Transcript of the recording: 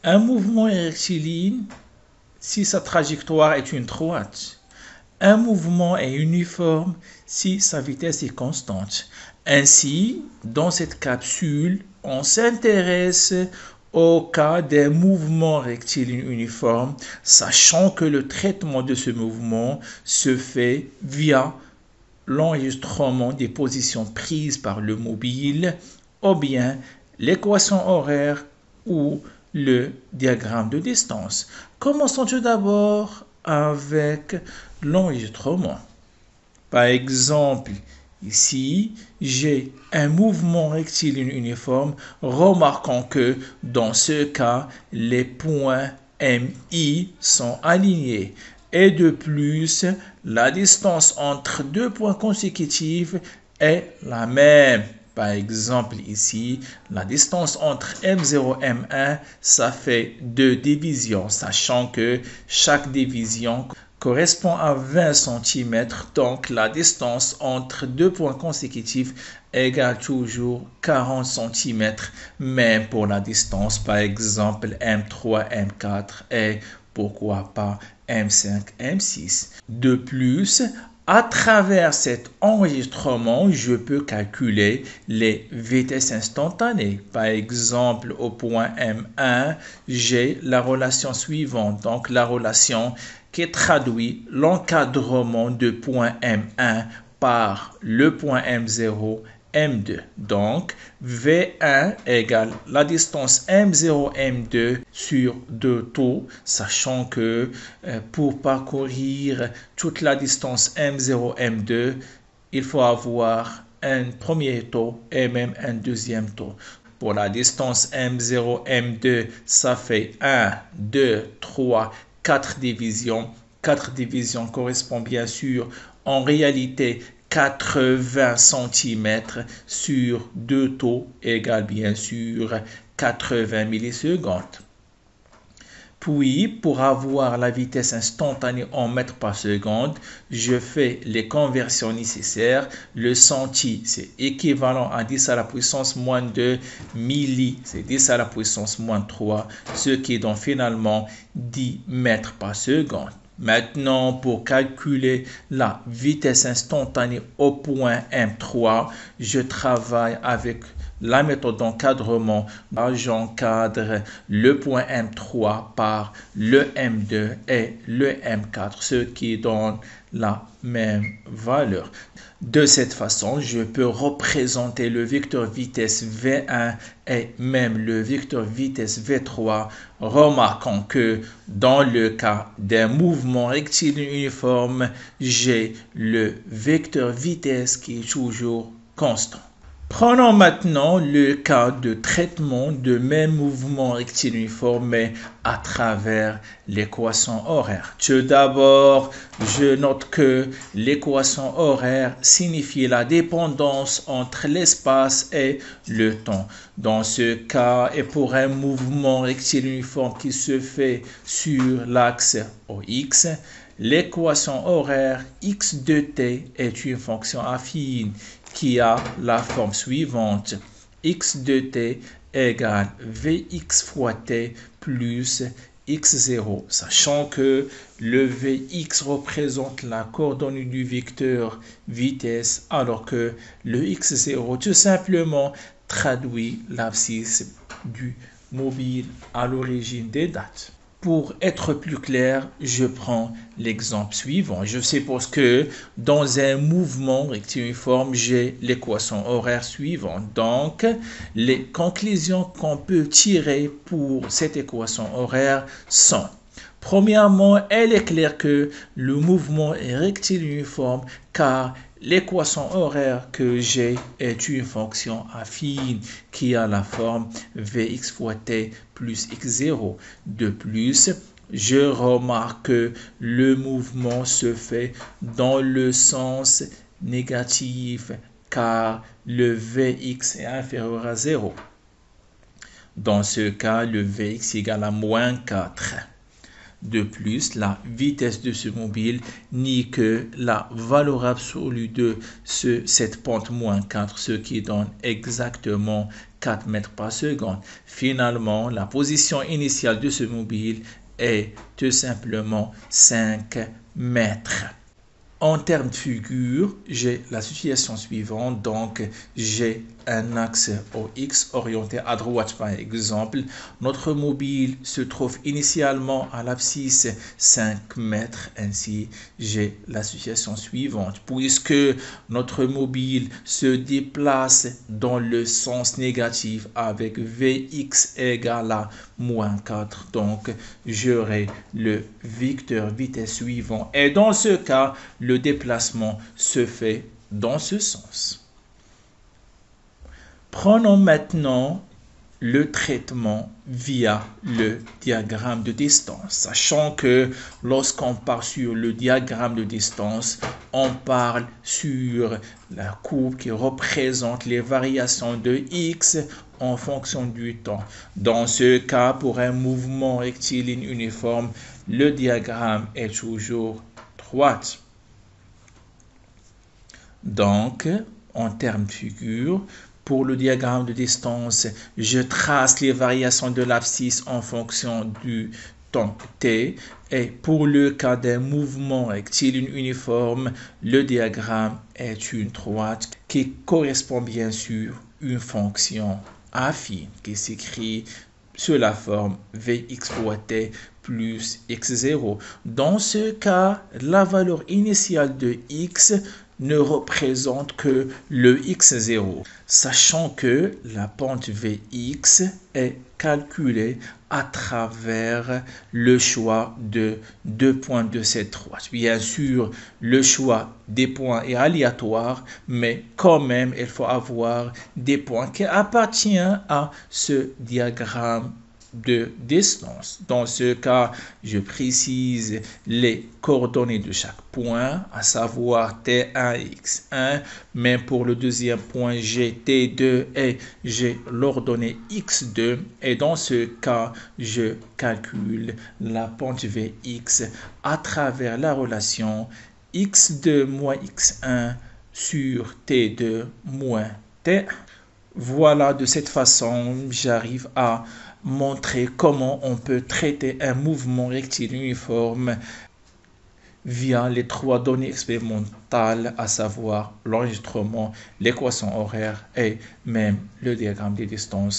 Un mouvement est rectiligne si sa trajectoire est une droite. Un mouvement est uniforme si sa vitesse est constante. Ainsi, dans cette capsule, on s'intéresse au cas d'un mouvement rectiligne uniforme, sachant que le traitement de ce mouvement se fait via l'enregistrement des positions prises par le mobile ou bien l'équation horaire ou le diagramme de distance. Commençons tout d'abord avec l'enregistrement. Par exemple, ici, j'ai un mouvement rectiligne uniforme. Remarquons que dans ce cas, les points MI sont alignés. Et de plus, la distance entre deux points consécutifs est la même. Par exemple, ici, la distance entre M0 et M1, ça fait 2 divisions, sachant que chaque division correspond à 20 cm. Donc, la distance entre deux points consécutifs égale toujours 40 cm, même pour la distance, par exemple, M3, M4 et pourquoi pas M5, M6. De plus, à travers cet enregistrement, je peux calculer les vitesses instantanées. Par exemple, au point M1, j'ai la relation suivante. Donc, la relation qui traduit l'encadrement de point M1 par le point M0, M2. Donc, V1 égale la distance M0, M2 sur 2 taux, sachant que pour parcourir toute la distance M0, M2, il faut avoir un premier taux et même un deuxième taux. Pour la distance M0, M2, ça fait 1, 2, 3, 4 divisions. 4 divisions correspond bien sûr en réalité 80 cm sur 2 taux égale bien sûr 80 millisecondes. Puis, pour avoir la vitesse instantanée en mètres par seconde, je fais les conversions nécessaires. Le centi, c'est équivalent à 10 à la puissance moins 2. Milli, c'est 10 à la puissance moins 3, ce qui donne finalement 10 mètres par seconde. Maintenant, pour calculer la vitesse instantanée au point M3, je travaille avec la méthode d'encadrement. J'encadre le point M3 par le M2 et le M4, ce qui donne la même valeur. De cette façon, je peux représenter le vecteur vitesse V1 et même le vecteur vitesse V3. Remarquons que dans le cas d'un mouvement rectiligne uniforme, j'ai le vecteur vitesse qui est toujours constant. Prenons maintenant le cas de traitement de même mouvement rectiligne uniforme mais à travers l'équation horaire. Tout d'abord, je note que l'équation horaire signifie la dépendance entre l'espace et le temps. Dans ce cas, et pour un mouvement rectiligne uniforme qui se fait sur l'axe OX, l'équation horaire x de t est une fonction affine qui a la forme suivante. X de t égale Vx fois t plus x0, sachant que le Vx représente la coordonnée du vecteur vitesse, alors que le x0 tout simplement traduit l'abscisse du mobile à l'origine des dates. Pour être plus clair, je prends l'exemple suivant. Je suppose que dans un mouvement rectiligne uniforme, j'ai l'équation horaire suivante. Donc, les conclusions qu'on peut tirer pour cette équation horaire sont: premièrement, elle est claire que le mouvement est rectiligne uniforme car l'équation horaire que j'ai est une fonction affine qui a la forme Vx fois t plus x0. De plus, je remarque que le mouvement se fait dans le sens négatif car le Vx est inférieur à 0. Dans ce cas, le Vx égale à moins 4. De plus, la vitesse de ce mobile nie que la valeur absolue de cette pente moins 4, ce qui donne exactement 4 mètres par seconde. Finalement, la position initiale de ce mobile est tout simplement 5 mètres. En termes de figure, j'ai la situation suivante. Donc, j'ai un axe OX orienté à droite par exemple. Notre mobile se trouve initialement à l'abscisse 5 mètres. Ainsi, j'ai la situation suivante. Puisque notre mobile se déplace dans le sens négatif avec Vx égale à moins 4. Donc, j'aurai le vecteur vitesse suivant. Et dans ce cas, le déplacement se fait dans ce sens. Prenons maintenant le traitement via le diagramme de distance, sachant que lorsqu'on part sur le diagramme de distance, on parle sur la courbe qui représente les variations de x en fonction du temps. Dans ce cas, pour un mouvement rectiligne uniforme, le diagramme est toujours droite. Donc, en termes de figure, pour le diagramme de distance, je trace les variations de l'abscisse en fonction du temps t. Et pour le cas d'un mouvement rectiligne uniforme, le diagramme est une droite qui correspond bien sûr à une fonction affine qui s'écrit sous la forme Vx fois t plus x0. Dans ce cas, la valeur initiale de x ne représente que le x0, sachant que la pente Vx est calculée à travers le choix de deux points de cette droite. Bien sûr, le choix des points est aléatoire, mais quand même, il faut avoir des points qui appartiennent à ce diagramme de distance. Dans ce cas, je précise les coordonnées de chaque point, à savoir T1 et X1, mais pour le deuxième point, j'ai T2 et j'ai l'ordonnée X2. Et dans ce cas, je calcule la pente Vx à travers la relation X2 moins X1 sur T2 moins T1. Voilà, de cette façon, j'arrive à montrer comment on peut traiter un mouvement rectiligne uniforme via les trois données expérimentales, à savoir l'enregistrement, l'équation horaire et même le diagramme des distances.